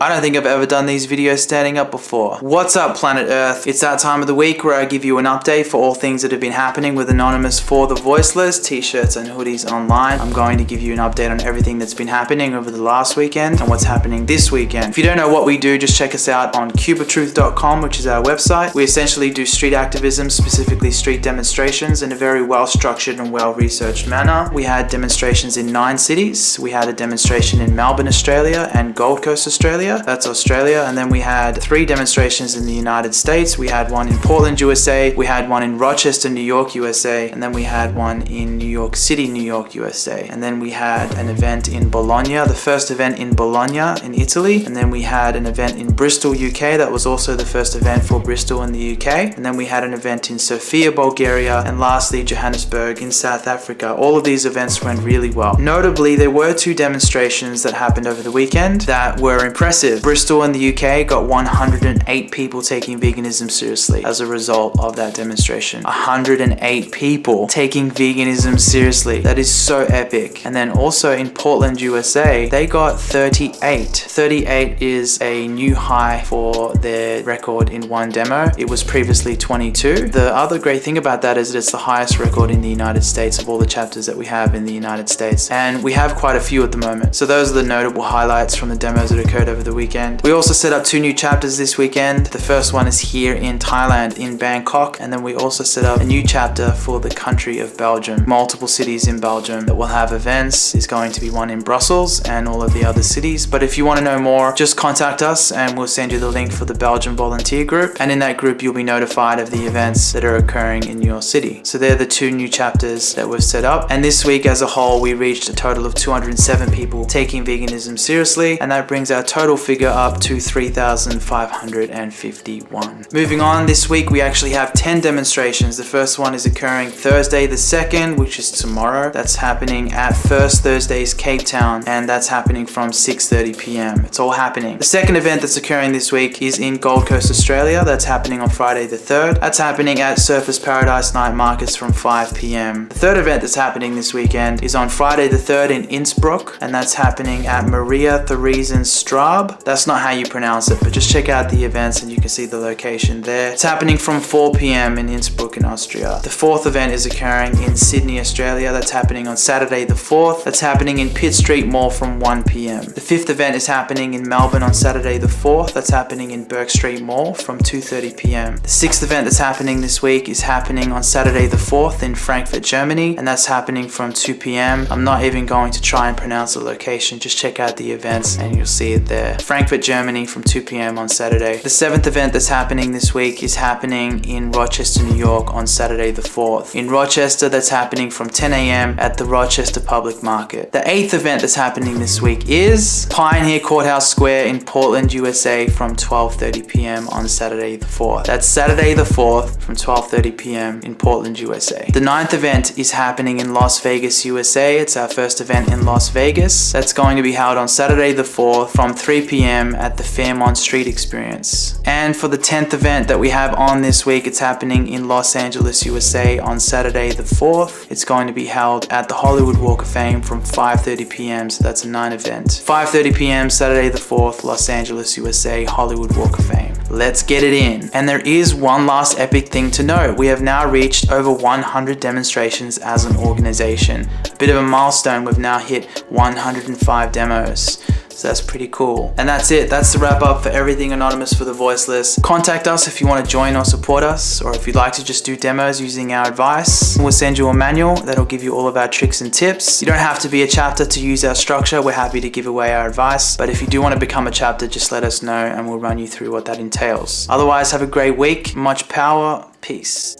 I don't think I've ever done these videos standing up before. What's up, planet Earth? It's that time of the week where I give you an update for all things that have been happening with Anonymous for the Voiceless t-shirts and hoodies online. I'm going to give you an update on everything that's been happening over the last weekend and what's happening this weekend. If you don't know what we do, just check us out on cubatruth.com, which is our website. We essentially do street activism, specifically street demonstrations, in a very well-structured and well-researched manner. We had demonstrations in 9 cities. We had a demonstration in Melbourne, Australia and Gold Coast, Australia. That's Australia. And then we had 3 demonstrations in the United States. We had one in Portland, USA. We had one in Rochester, New York, USA. And then we had one in New York City, New York, USA. And then we had an event in Bologna, the first event in Bologna in Italy. And then we had an event in Bristol, UK. That was also the first event for Bristol in the UK. And then we had an event in Sofia, Bulgaria. And lastly, Johannesburg in South Africa. All of these events went really well. Notably, there were 2 demonstrations that happened over the weekend that were impressive. Bristol in the UK got 108 people taking veganism seriously as a result of that demonstration. 108 people taking veganism seriously. That is so epic. And then also in Portland, USA, they got 38. 38 is a new high for their record in one demo. It was previously 22. The other great thing about that is that it's the highest record in the United States of all the chapters that we have in the United States. And we have quite a few at the moment. So those are the notable highlights from the demos that occurred over the weekend. We also set up 2 new chapters this weekend. The first one is here in Thailand, in Bangkok. And then we also set up a new chapter for the country of Belgium. Multiple cities in Belgium that will have events. There's going to be one in Brussels and all of the other cities. But if you want to know more, just contact us and we'll send you the link for the Belgian volunteer group. And in that group, you'll be notified of the events that are occurring in your city. So they're the 2 new chapters that we've set up. And this week as a whole, we reached a total of 207 people taking veganism seriously. And that brings our total figure up to 3,551. Moving on, this week we actually have 10 demonstrations. The first one is occurring Thursday the 2nd, which is tomorrow. That's happening at First Thursdays Cape Town, and that's happening from 6:30 p.m. It's all happening. The second event that's occurring this week is in Gold Coast, Australia. That's happening on Friday the 3rd. That's happening at Surfers Paradise Night Markets from 5 p.m. The third event that's happening this weekend is on Friday the 3rd in Innsbruck, and that's happening at Maria Theresienstraße. That's not how you pronounce it, but just check out the events and you can see the location there. It's happening from 4 p.m. in Innsbruck in Austria. The fourth event is occurring in Sydney, Australia. That's happening on Saturday the 4th. That's happening in Pitt Street Mall from 1 p.m. The 5th event is happening in Melbourne on Saturday the 4th. That's happening in Burke Street Mall from 2:30 p.m. The 6th event that's happening this week is happening on Saturday the 4th in Frankfurt, Germany, and that's happening from 2 p.m. I'm not even going to try and pronounce the location. Just check out the events and you'll see it there. Frankfurt, Germany from 2 p.m. on Saturday. The 7th event that's happening this week is happening in Rochester, New York on Saturday the 4th. In Rochester, that's happening from 10 a.m. at the Rochester Public Market. The 8th event that's happening this week is Pioneer Courthouse Square in Portland, USA from 12:30 p.m. on Saturday the 4th. That's Saturday the 4th from 12:30 p.m. in Portland, USA. The 9th event is happening in Las Vegas, USA. It's our first event in Las Vegas. That's going to be held on Saturday the 4th from 3 p.m. at the Fairmont Street Experience. And for the 10th event that we have on this week, it's happening in Los Angeles, USA on Saturday the 4th. It's going to be held at the Hollywood Walk of Fame from 5:30 p.m. So that's a 9 event. 5:30 p.m. Saturday the 4th, Los Angeles, USA, Hollywood Walk of Fame. Let's get it in. And there is one last epic thing to note. We have now reached over 100 demonstrations as an organization. A bit of a milestone. We've now hit 105 demos. So that's pretty cool. And that's it. That's the wrap up for everything Anonymous for the Voiceless. Contact us if you want to join or support us, or if you'd like to just do demos using our advice. We'll send you a manual that'll give you all of our tricks and tips. You don't have to be a chapter to use our structure. We're happy to give away our advice. But if you do want to become a chapter, just let us know and we'll run you through what that entails. Otherwise, have a great week. Much power. Peace.